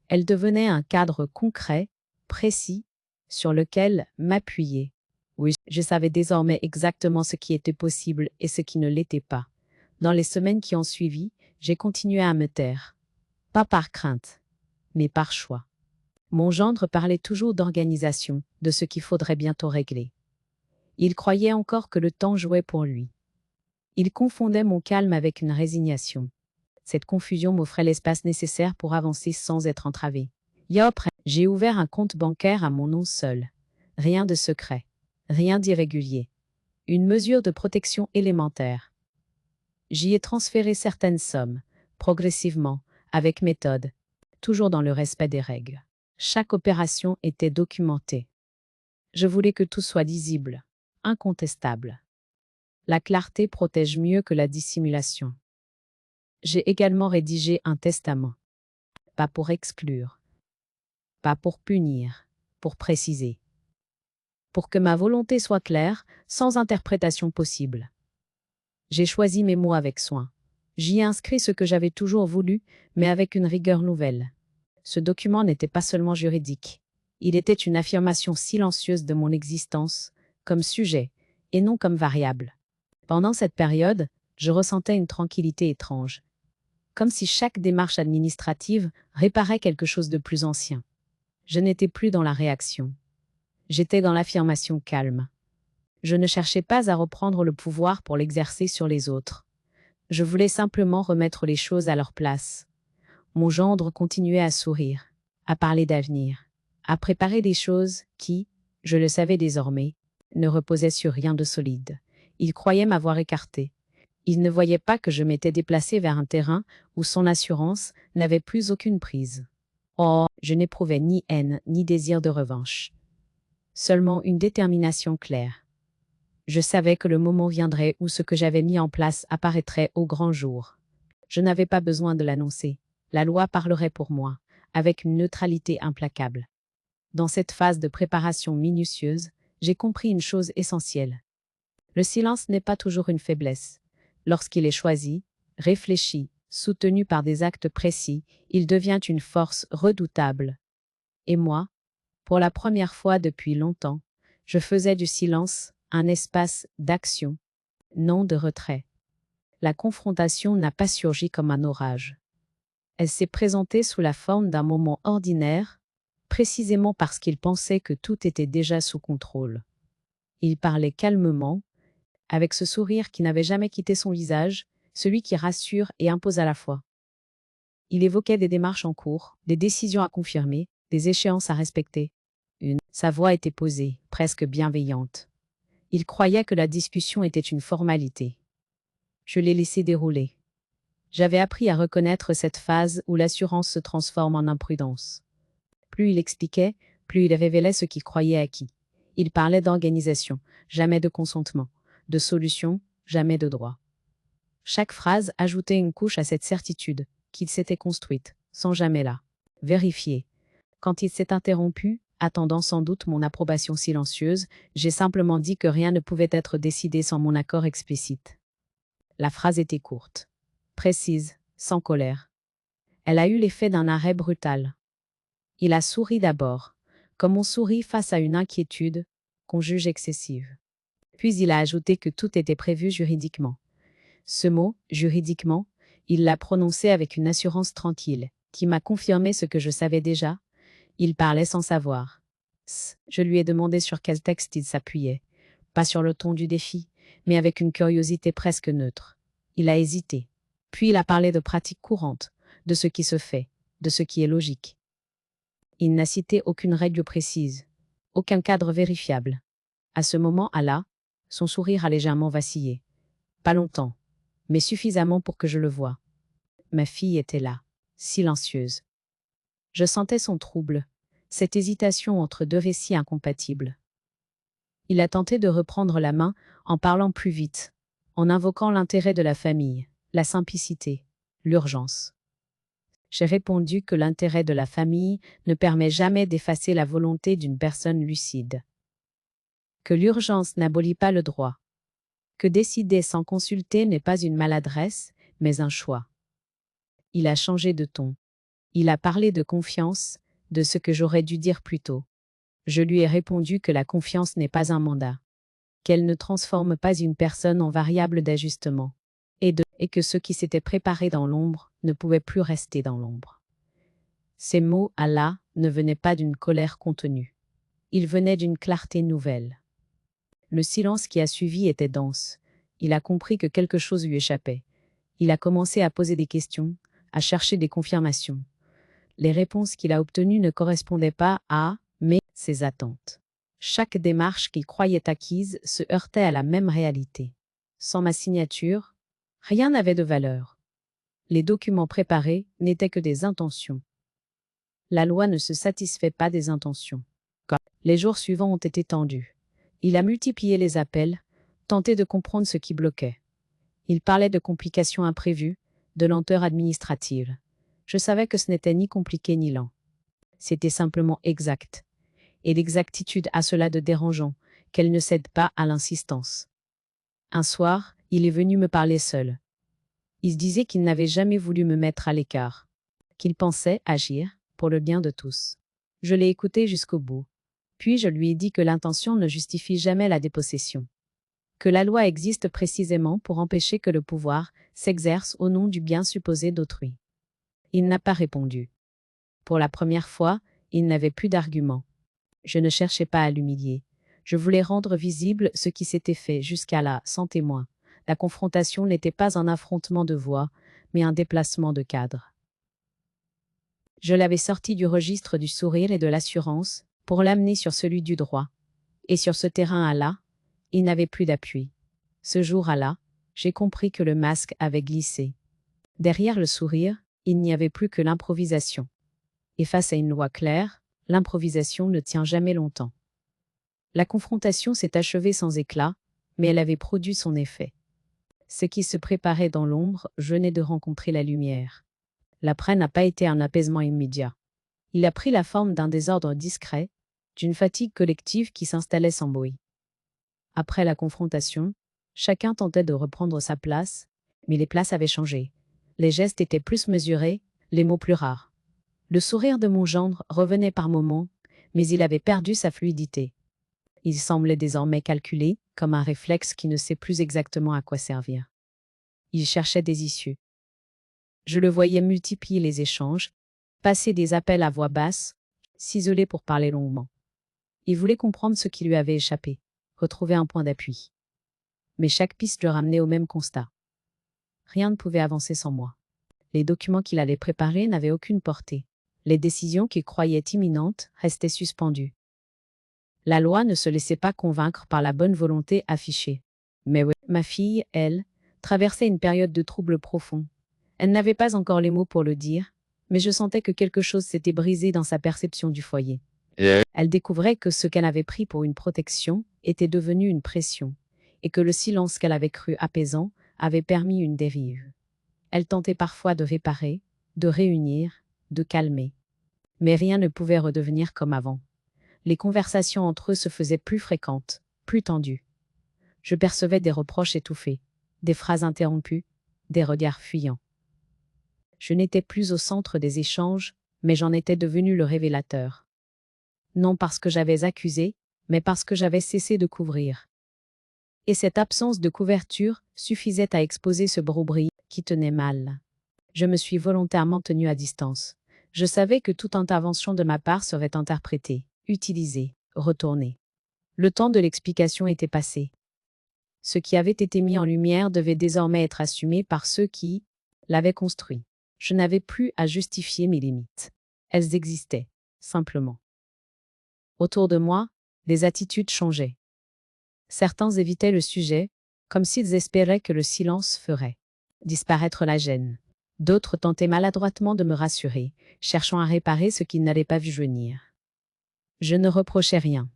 Speaker 1: elle devenait un cadre concret, précis, sur lequel m'appuyer. Oui, je savais désormais exactement ce qui était possible et ce qui ne l'était pas. Dans les semaines qui ont suivi, j'ai continué à me taire. Pas par crainte, mais par choix. Mon gendre parlait toujours d'organisation, de ce qu'il faudrait bientôt régler. Il croyait encore que le temps jouait pour lui. Il confondait mon calme avec une résignation. Cette confusion m'offrait l'espace nécessaire pour avancer sans être entravé. Yop, j'ai ouvert un compte bancaire à mon nom seul. Rien de secret, rien d'irrégulier. Une mesure de protection élémentaire. J'y ai transféré certaines sommes, progressivement, avec méthode, toujours dans le respect des règles. Chaque opération était documentée. Je voulais que tout soit lisible, incontestable. La clarté protège mieux que la dissimulation. J'ai également rédigé un testament. Pas pour exclure, pas pour punir, pour préciser. Pour que ma volonté soit claire, sans interprétation possible. J'ai choisi mes mots avec soin. J'y ai inscrit ce que j'avais toujours voulu, mais avec une rigueur nouvelle. Ce document n'était pas seulement juridique. Il était une affirmation silencieuse de mon existence, comme sujet, et non comme variable. Pendant cette période, je ressentais une tranquillité étrange. Comme si chaque démarche administrative réparait quelque chose de plus ancien. Je n'étais plus dans la réaction. J'étais dans l'affirmation calme. Je ne cherchais pas à reprendre le pouvoir pour l'exercer sur les autres. Je voulais simplement remettre les choses à leur place. Mon gendre continuait à sourire, à parler d'avenir, à préparer des choses qui, je le savais désormais, ne reposait sur rien de solide. Il croyait m'avoir écarté. Il ne voyait pas que je m'étais déplacé vers un terrain où son assurance n'avait plus aucune prise. Or, je n'éprouvais ni haine ni désir de revanche. Seulement une détermination claire. Je savais que le moment viendrait où ce que j'avais mis en place apparaîtrait au grand jour. Je n'avais pas besoin de l'annoncer. La loi parlerait pour moi, avec une neutralité implacable. Dans cette phase de préparation minutieuse, j'ai compris une chose essentielle. Le silence n'est pas toujours une faiblesse. Lorsqu'il est choisi, réfléchi, soutenu par des actes précis, il devient une force redoutable. Et moi, pour la première fois depuis longtemps, je faisais du silence un espace d'action, non de retrait. La confrontation n'a pas surgi comme un orage. Elle s'est présentée sous la forme d'un moment ordinaire, précisément parce qu'il pensait que tout était déjà sous contrôle. Il parlait calmement, avec ce sourire qui n'avait jamais quitté son visage, celui qui rassure et impose à la fois. Il évoquait des démarches en cours, des décisions à confirmer, des échéances à respecter. Sa voix était posée, presque bienveillante. Il croyait que la discussion était une formalité. Je l'ai laissé dérouler. J'avais appris à reconnaître cette phase où l'assurance se transforme en imprudence. Plus il expliquait, plus il révélait ce qu'il croyait acquis. Il parlait d'organisation, jamais de consentement, de solution, jamais de droit. Chaque phrase ajoutait une couche à cette certitude qu'il s'était construite, sans jamais la vérifier. Quand il s'est interrompu, attendant sans doute mon approbation silencieuse, j'ai simplement dit que rien ne pouvait être décidé sans mon accord explicite. La phrase était courte, précise, sans colère. Elle a eu l'effet d'un arrêt brutal. Il a souri d'abord, comme on sourit face à une inquiétude qu'on juge excessive. Puis il a ajouté que tout était prévu juridiquement. Ce mot, juridiquement, il l'a prononcé avec une assurance tranquille, qui m'a confirmé ce que je savais déjà. Il parlait sans savoir. Je lui ai demandé sur quel texte il s'appuyait, pas sur le ton du défi, mais avec une curiosité presque neutre. Il a hésité. Puis il a parlé de pratiques courantes, de ce qui se fait, de ce qui est logique. Il n'a cité aucune règle précise, aucun cadre vérifiable. À ce moment-là, son sourire a légèrement vacillé. Pas longtemps, mais suffisamment pour que je le voie. Ma fille était là, silencieuse. Je sentais son trouble, cette hésitation entre deux récits incompatibles. Il a tenté de reprendre la main en parlant plus vite, en invoquant l'intérêt de la famille, la simplicité, l'urgence. J'ai répondu que l'intérêt de la famille ne permet jamais d'effacer la volonté d'une personne lucide. Que l'urgence n'abolit pas le droit. Que décider sans consulter n'est pas une maladresse, mais un choix. Il a changé de ton. Il a parlé de confiance, de ce que j'aurais dû dire plus tôt. Je lui ai répondu que la confiance n'est pas un mandat, qu'elle ne transforme pas une personne en variable d'ajustement, et que ce qui s'était préparé dans l'ombre ne pouvait plus rester dans l'ombre. Ces mots, Allah, ne venaient pas d'une colère contenue. Ils venaient d'une clarté nouvelle. Le silence qui a suivi était dense. Il a compris que quelque chose lui échappait. Il a commencé à poser des questions, à chercher des confirmations. Les réponses qu'il a obtenues ne correspondaient pas à ses attentes. Chaque démarche qu'il croyait acquise se heurtait à la même réalité. Sans ma signature, rien n'avait de valeur. Les documents préparés n'étaient que des intentions. La loi ne se satisfait pas des intentions. Les jours suivants ont été tendus. Il a multiplié les appels, tenté de comprendre ce qui bloquait. Il parlait de complications imprévues, de lenteur administrative. Je savais que ce n'était ni compliqué ni lent. C'était simplement exact. Et l'exactitude a cela de dérangeant, qu'elle ne cède pas à l'insistance. Un soir, il est venu me parler seul. Il disait qu'il n'avait jamais voulu me mettre à l'écart, qu'il pensait agir pour le bien de tous. Je l'ai écouté jusqu'au bout. Puis je lui ai dit que l'intention ne justifie jamais la dépossession. Que la loi existe précisément pour empêcher que le pouvoir s'exerce au nom du bien supposé d'autrui. Il n'a pas répondu. Pour la première fois, il n'avait plus d'arguments. Je ne cherchais pas à l'humilier. Je voulais rendre visible ce qui s'était fait jusqu'à là, sans témoin. La confrontation n'était pas un affrontement de voix, mais un déplacement de cadre. Je l'avais sorti du registre du sourire et de l'assurance, pour l'amener sur celui du droit. Et sur ce terrain-là, Il n'avait plus d'appui. Ce jour-là, j'ai compris que le masque avait glissé. Derrière le sourire, il n'y avait plus que l'improvisation. Et face à une loi claire, l'improvisation ne tient jamais longtemps. La confrontation s'est achevée sans éclat, mais elle avait produit son effet. Ce qui se préparait dans l'ombre venait de rencontrer la lumière. L'après n'a pas été un apaisement immédiat. Il a pris la forme d'un désordre discret, d'une fatigue collective qui s'installait sans bruit. Après la confrontation, chacun tentait de reprendre sa place, mais les places avaient changé. Les gestes étaient plus mesurés, les mots plus rares. Le sourire de mon gendre revenait par moments, mais il avait perdu sa fluidité. Il semblait désormais calculé, comme un réflexe qui ne sait plus exactement à quoi servir. Il cherchait des issues. Je le voyais multiplier les échanges, passer des appels à voix basse, s'isoler pour parler longuement. Il voulait comprendre ce qui lui avait échappé, retrouver un point d'appui. Mais chaque piste le ramenait au même constat. Rien ne pouvait avancer sans moi. Les documents qu'il allait préparer n'avaient aucune portée. Les décisions qu'il croyait imminentes restaient suspendues. La loi ne se laissait pas convaincre par la bonne volonté affichée. Mais oui, ma fille, elle, traversait une période de trouble profond. Elle n'avait pas encore les mots pour le dire, mais je sentais que quelque chose s'était brisé dans sa perception du foyer. Elle découvrait que ce qu'elle avait pris pour une protection était devenu une pression, et que le silence qu'elle avait cru apaisant avait permis une dérive. Elle tentait parfois de réparer, de réunir, de calmer. Mais rien ne pouvait redevenir comme avant. Les conversations entre eux se faisaient plus fréquentes, plus tendues. Je percevais des reproches étouffés, des phrases interrompues, des regards fuyants. Je n'étais plus au centre des échanges, mais j'en étais devenu le révélateur. Non parce que j'avais accusé, mais parce que j'avais cessé de couvrir. Et cette absence de couverture suffisait à exposer ce brouillard qui tenait mal. Je me suis volontairement tenu à distance. Je savais que toute intervention de ma part serait interprétée, utilisée, retournée. Le temps de l'explication était passé. Ce qui avait été mis en lumière devait désormais être assumé par ceux qui l'avaient construit. Je n'avais plus à justifier mes limites. Elles existaient, simplement. Autour de moi, les attitudes changeaient. Certains évitaient le sujet, comme s'ils espéraient que le silence ferait disparaître la gêne. D'autres tentaient maladroitement de me rassurer, cherchant à réparer ce qu'ils n'avaient pas vu venir. Je ne reprochais rien.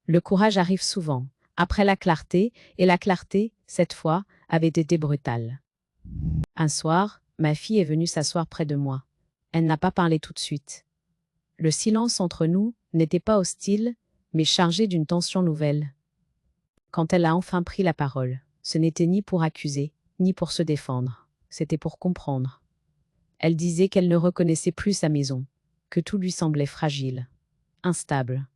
Speaker 1: Le courage arrive souvent, après la clarté, et la clarté, cette fois, avait été brutale. Un soir, ma fille est venue s'asseoir près de moi. Elle n'a pas parlé tout de suite. Le silence entre nous n'était pas hostile, mais chargé d'une tension nouvelle. Quand elle a enfin pris la parole, ce n'était ni pour accuser, ni pour se défendre, c'était pour comprendre. Elle disait qu'elle ne reconnaissait plus sa maison, que tout lui semblait fragile, instable.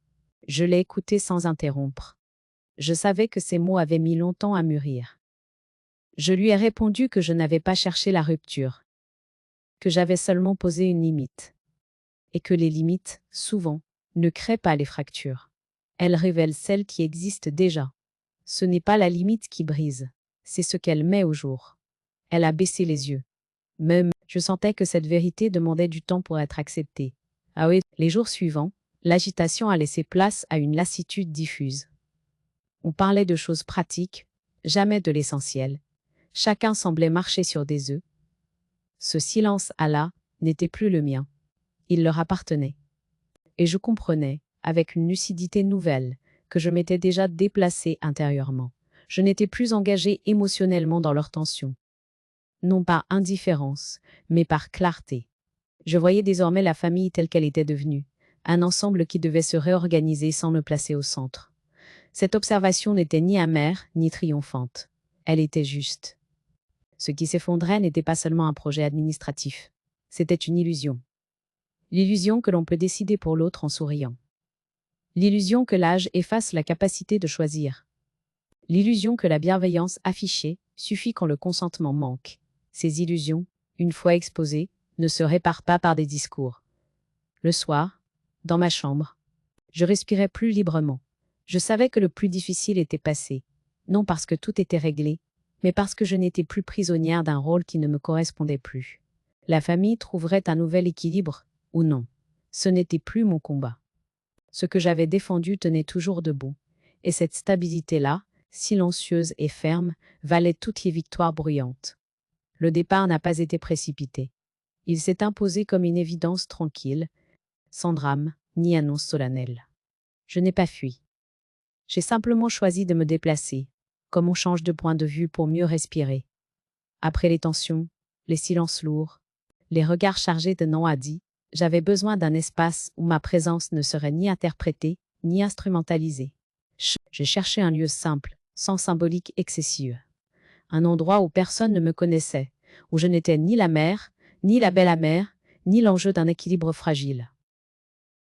Speaker 1: Je l'ai écoutée sans interrompre. Je savais que ces mots avaient mis longtemps à mûrir. Je lui ai répondu que je n'avais pas cherché la rupture, que j'avais seulement posé une limite, et que les limites, souvent, ne créent pas les fractures. Elles révèlent celles qui existent déjà. Ce n'est pas la limite qui brise, c'est ce qu'elle met au jour. Elle a baissé les yeux. Même, je sentais que cette vérité demandait du temps pour être acceptée. Ah oui, les jours suivants, l'agitation a laissé place à une lassitude diffuse. On parlait de choses pratiques, jamais de l'essentiel. Chacun semblait marcher sur des œufs. Ce silence là n'était plus le mien. Il leur appartenait. Et je comprenais, avec une lucidité nouvelle, que je m'étais déjà déplacée intérieurement. Je n'étais plus engagée émotionnellement dans leur tension. Non par indifférence, mais par clarté. Je voyais désormais la famille telle qu'elle était devenue, un ensemble qui devait se réorganiser sans me placer au centre. Cette observation n'était ni amère, ni triomphante. Elle était juste. Ce qui s'effondrait n'était pas seulement un projet administratif. C'était une illusion. L'illusion que l'on peut décider pour l'autre en souriant. L'illusion que l'âge efface la capacité de choisir. L'illusion que la bienveillance affichée suffit quand le consentement manque. Ces illusions, une fois exposées, ne se réparent pas par des discours. Le soir, dans ma chambre, je respirais plus librement. Je savais que le plus difficile était passé, non parce que tout était réglé, mais parce que je n'étais plus prisonnière d'un rôle qui ne me correspondait plus. La famille trouverait un nouvel équilibre, ou non. Ce n'était plus mon combat. Ce que j'avais défendu tenait toujours debout, Et cette stabilité-là, silencieuse et ferme, valait toutes les victoires bruyantes. Le départ n'a pas été précipité. Il s'est imposé comme une évidence tranquille, sans drame, ni annonce solennelle. Je n'ai pas fui. J'ai simplement choisi de me déplacer, comme on change de point de vue pour mieux respirer. Après les tensions, les silences lourds, les regards chargés de non-dits, j'avais besoin d'un espace où ma présence ne serait ni interprétée, ni instrumentalisée. J'ai cherché un lieu simple, sans symbolique excessive. Un endroit où personne ne me connaissait, où je n'étais ni la mère, ni la belle amère, ni l'enjeu d'un équilibre fragile.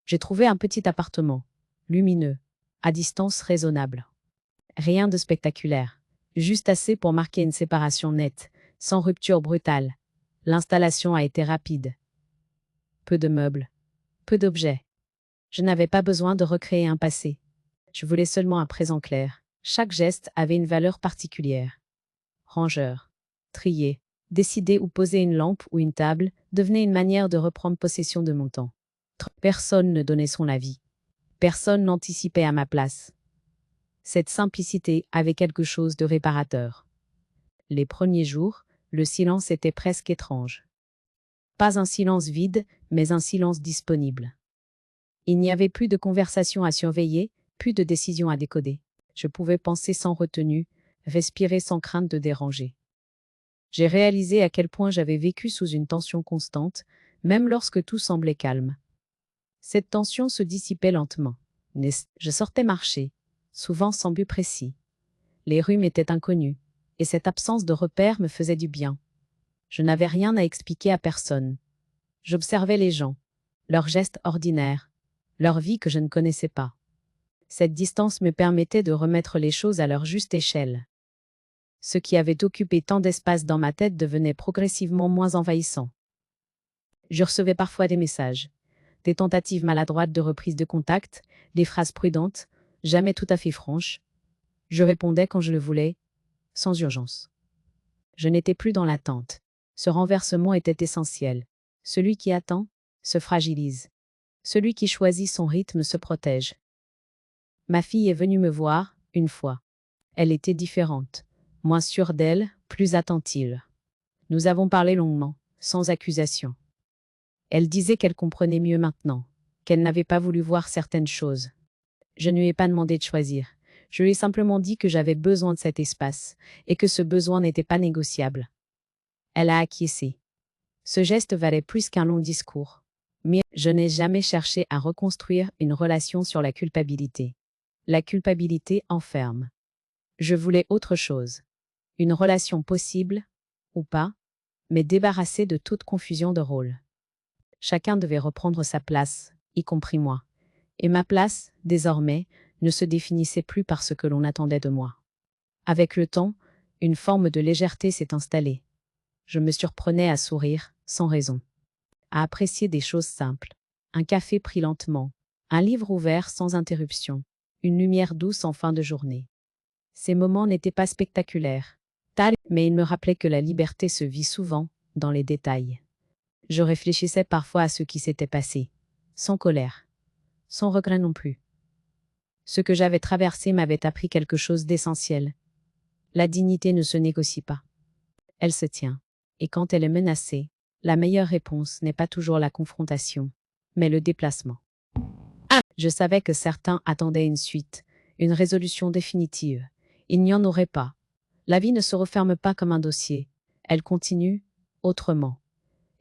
Speaker 1: J'ai trouvé un petit appartement, lumineux, à distance raisonnable. Rien de spectaculaire, juste assez pour marquer une séparation nette, sans rupture brutale. L'installation a été rapide. Peu de meubles, peu d'objets. Je n'avais pas besoin de recréer un passé. Je voulais seulement un présent clair. Chaque geste avait une valeur particulière. Rangeur, trier, décider où poser une lampe ou une table devenait une manière de reprendre possession de mon temps. Personne ne donnait son avis. Personne n'anticipait à ma place. Cette simplicité avait quelque chose de réparateur. Les premiers jours, le silence était presque étrange. Pas un silence vide, mais un silence disponible. Il n'y avait plus de conversation à surveiller, plus de décisions à décoder. Je pouvais penser sans retenue, respirer sans crainte de déranger. J'ai réalisé à quel point j'avais vécu sous une tension constante, même lorsque tout semblait calme. Cette tension se dissipait lentement. Je sortais marcher, souvent sans but précis. Les rues m'étaient inconnues, et cette absence de repères me faisait du bien. Je n'avais rien à expliquer à personne. J'observais les gens, leurs gestes ordinaires, leur vie que je ne connaissais pas. Cette distance me permettait de remettre les choses à leur juste échelle. Ce qui avait occupé tant d'espace dans ma tête devenait progressivement moins envahissant. Je recevais parfois des messages, des tentatives maladroites de reprise de contact, des phrases prudentes, jamais tout à fait franches. Je répondais quand je le voulais, sans urgence. Je n'étais plus dans l'attente. Ce renversement était essentiel. Celui qui attend se fragilise. Celui qui choisit son rythme se protège. Ma fille est venue me voir, une fois. Elle était différente, moins sûre d'elle, plus attentive. Nous avons parlé longuement, sans accusation. Elle disait qu'elle comprenait mieux maintenant, qu'elle n'avait pas voulu voir certaines choses. Je ne lui ai pas demandé de choisir. Je lui ai simplement dit que j'avais besoin de cet espace, et que ce besoin n'était pas négociable. Elle a acquiescé. Ce geste valait plus qu'un long discours. Mais je n'ai jamais cherché à reconstruire une relation sur la culpabilité. La culpabilité enferme. Je voulais autre chose. Une relation possible, ou pas, mais débarrassée de toute confusion de rôle. Chacun devait reprendre sa place, y compris moi. Et ma place, désormais, ne se définissait plus par ce que l'on attendait de moi. Avec le temps, une forme de légèreté s'est installée. Je me surprenais à sourire, sans raison. À apprécier des choses simples. Un café pris lentement, un livre ouvert sans interruption, une lumière douce en fin de journée. Ces moments n'étaient pas spectaculaires, mais ils me rappelaient que la liberté se vit souvent dans les détails. Je réfléchissais parfois à ce qui s'était passé, sans colère, sans regret non plus. Ce que j'avais traversé m'avait appris quelque chose d'essentiel. La dignité ne se négocie pas. Elle se tient. Et quand elle est menacée, la meilleure réponse n'est pas toujours la confrontation, mais le déplacement. Je savais que certains attendaient une suite, une résolution définitive. Il n'y en aurait pas. La vie ne se referme pas comme un dossier. Elle continue, autrement.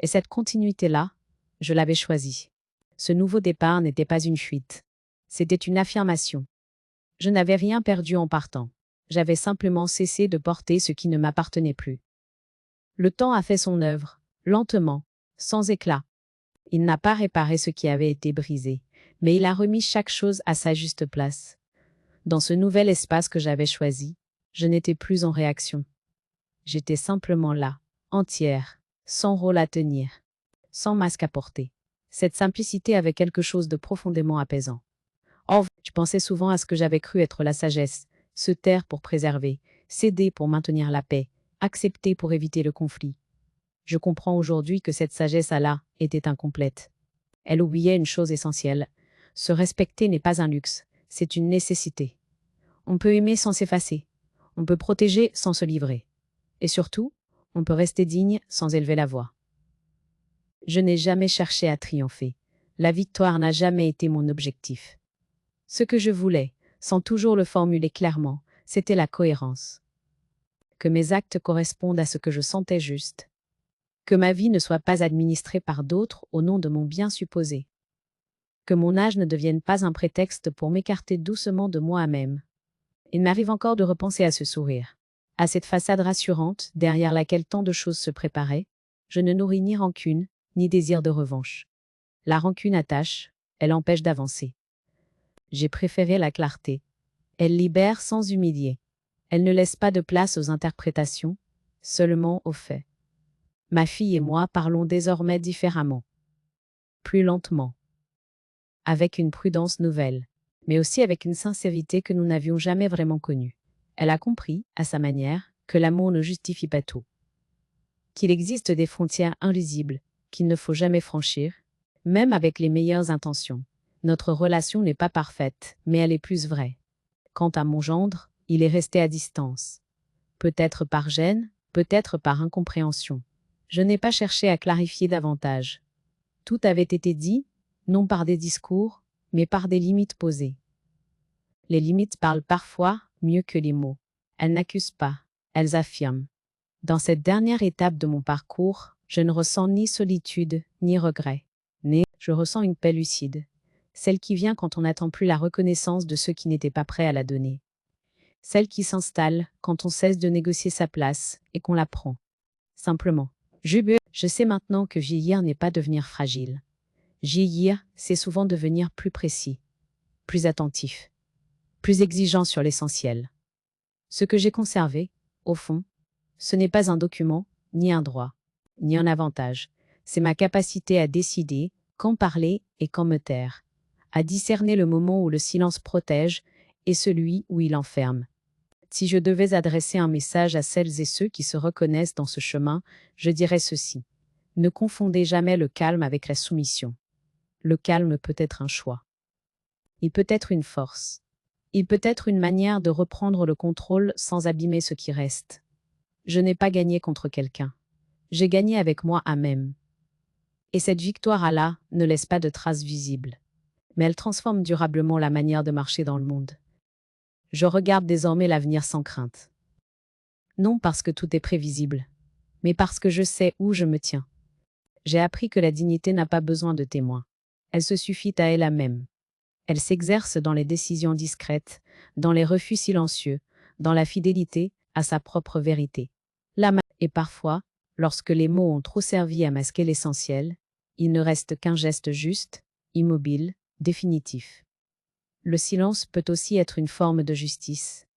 Speaker 1: Et cette continuité-là, je l'avais choisie. Ce nouveau départ n'était pas une fuite. C'était une affirmation. Je n'avais rien perdu en partant. J'avais simplement cessé de porter ce qui ne m'appartenait plus. Le temps a fait son œuvre, lentement, sans éclat. Il n'a pas réparé ce qui avait été brisé, mais il a remis chaque chose à sa juste place. Dans ce nouvel espace que j'avais choisi, je n'étais plus en réaction. J'étais simplement là, entière, sans rôle à tenir, sans masque à porter. Cette simplicité avait quelque chose de profondément apaisant. Or, je pensais souvent à ce que j'avais cru être la sagesse, se taire pour préserver, céder pour maintenir la paix, accepter pour éviter le conflit. Je comprends aujourd'hui que cette sagesse-là était incomplète. Elle oubliait une chose essentielle. Se respecter n'est pas un luxe, c'est une nécessité. On peut aimer sans s'effacer. On peut protéger sans se livrer. Et surtout, on peut rester digne sans élever la voix. Je n'ai jamais cherché à triompher. La victoire n'a jamais été mon objectif. Ce que je voulais, sans toujours le formuler clairement, c'était la cohérence. Que mes actes correspondent à ce que je sentais juste. Que ma vie ne soit pas administrée par d'autres au nom de mon bien supposé. Que mon âge ne devienne pas un prétexte pour m'écarter doucement de moi-même. Il m'arrive encore de repenser à ce sourire, à cette façade rassurante derrière laquelle tant de choses se préparaient. Je ne nourris ni rancune, ni désir de revanche. La rancune attache, elle empêche d'avancer. J'ai préféré la clarté. Elle libère sans humilier. Elle ne laisse pas de place aux interprétations, seulement aux faits. Ma fille et moi parlons désormais différemment. Plus lentement. Avec une prudence nouvelle, mais aussi avec une sincérité que nous n'avions jamais vraiment connue. Elle a compris, à sa manière, que l'amour ne justifie pas tout. Qu'il existe des frontières invisibles, qu'il ne faut jamais franchir, même avec les meilleures intentions. Notre relation n'est pas parfaite, mais elle est plus vraie. Quant à mon gendre, il est resté à distance. Peut-être par gêne, peut-être par incompréhension. Je n'ai pas cherché à clarifier davantage. Tout avait été dit, non par des discours, mais par des limites posées. Les limites parlent parfois mieux que les mots. Elles n'accusent pas, elles affirment. Dans cette dernière étape de mon parcours, je ne ressens ni solitude, ni regret. Mais je ressens une paix lucide. Celle qui vient quand on n'attend plus la reconnaissance de ceux qui n'étaient pas prêts à la donner. Celle qui s'installe quand on cesse de négocier sa place et qu'on la prend. Simplement. Je sais maintenant que vieillir n'est pas devenir fragile. Vieillir, c'est souvent devenir plus précis, plus attentif, plus exigeant sur l'essentiel. Ce que j'ai conservé, au fond, ce n'est pas un document, ni un droit, ni un avantage. C'est ma capacité à décider quand parler et quand me taire, à discerner le moment où le silence protège et celui où il enferme. Si je devais adresser un message à celles et ceux qui se reconnaissent dans ce chemin, je dirais ceci. Ne confondez jamais le calme avec la soumission. Le calme peut être un choix. Il peut être une force. Il peut être une manière de reprendre le contrôle sans abîmer ce qui reste. Je n'ai pas gagné contre quelqu'un. J'ai gagné avec moi à même. Et cette victoire-là ne laisse pas de traces visibles. Mais elle transforme durablement la manière de marcher dans le monde. Je regarde désormais l'avenir sans crainte. Non parce que tout est prévisible, mais parce que je sais où je me tiens. J'ai appris que la dignité n'a pas besoin de témoins. Elle se suffit à elle-même. Elle s'exerce dans les décisions discrètes, dans les refus silencieux, dans la fidélité à sa propre vérité. Et parfois, lorsque les mots ont trop servi à masquer l'essentiel, il ne reste qu'un geste juste, immobile, définitif. Le silence peut aussi être une forme de justice.